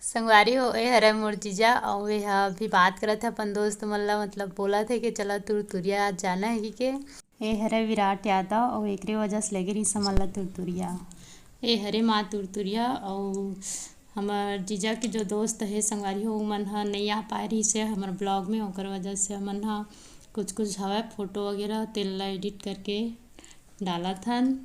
संगवारी हो ए हरय मोर जीजा अउ ए ह अभी बात करत हे अपन दोस्त मन ला मतलब बोलत हे कि चला तुरतुरिया आज जाना हे के। ए हरय विराट यादव अउ एकरे वजह से लेगे रहिस हमन ला तुरतुरिया। ए हरे माँ तुरतुरिया अउ हमर जीजा के जो दोस्त हे संगवारी हो ओमन ह नइ आ पाए रहिस हे हमर ब्लॉग में, ओकर वजह से हमन ह कुछ हवय फोटो वगैरह तेन ला एडिट करके डालत हन।